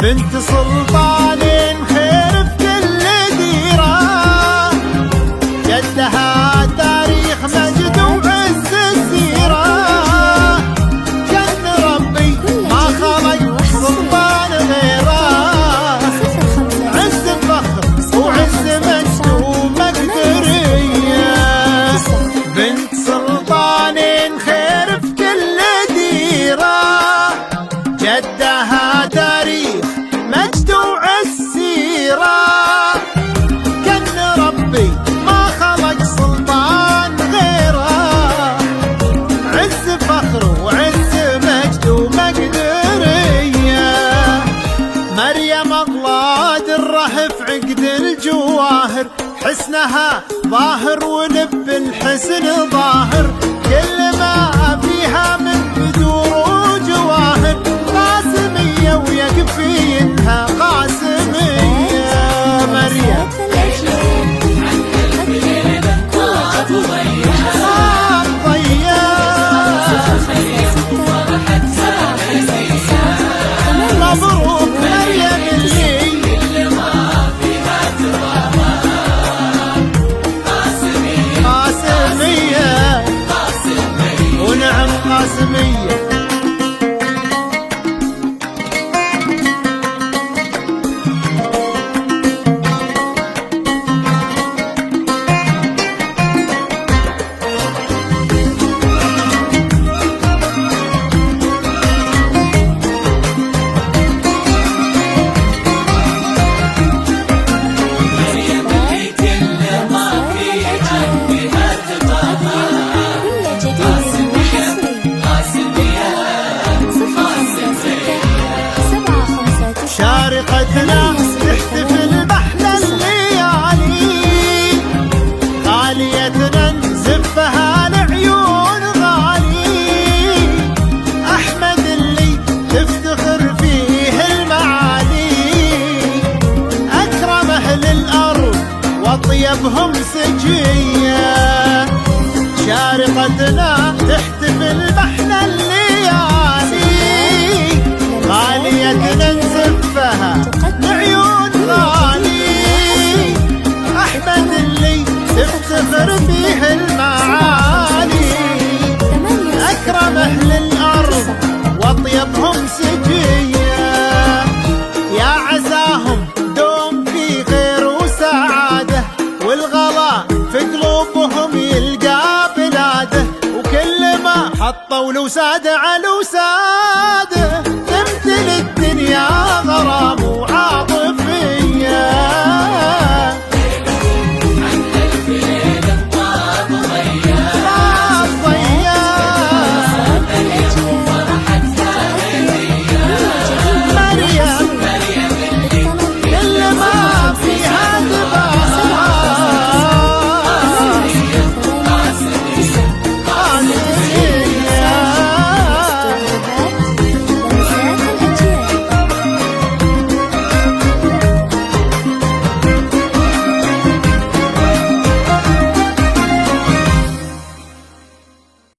بنت سلطان خير في كل ديرة، جدها تاريخ مجد وعز السيرة. كان ربي ما خلق سلطان غيره، عز فخر وعز مجد ومقدرية. بنت سلطان خير في كل ديرة، جدها تاريخ مجد وعز سيرة. كان ربي ما خلق سلطان غيره، عز فخر وعز مجد ومقدرية. مريم اغلى دره في عقد الجواهر، حسنها ظاهر ولب الحسن ظاهر. كل ما فيها من بدور وجواهر، قاسمية ويكفينها قاسمية. مريم مبروك مريم اللي قاسمية، ونعم قاسمية. شارقتنا تحتفل بأحلى الليالي، غاليتنا نزفها لعيون غالي. أحمد اللي تفتخر فيه المعالي، أكرم أهل الأرض وأطيبهم سجية. شارقتنا تحتفل بأحلى الليالي، غاليتنا نزفها لعيون غالي. أحمد اللي تفتخر فيه المعالي، أكرم أهل الأرض وأطيبهم سجية. يا عزاهم دوم في خير وسعادة، والغلا في قلوبهم يلقى بلاده. وكل ما حطوا له سادة على وساده، تمثل الدنيا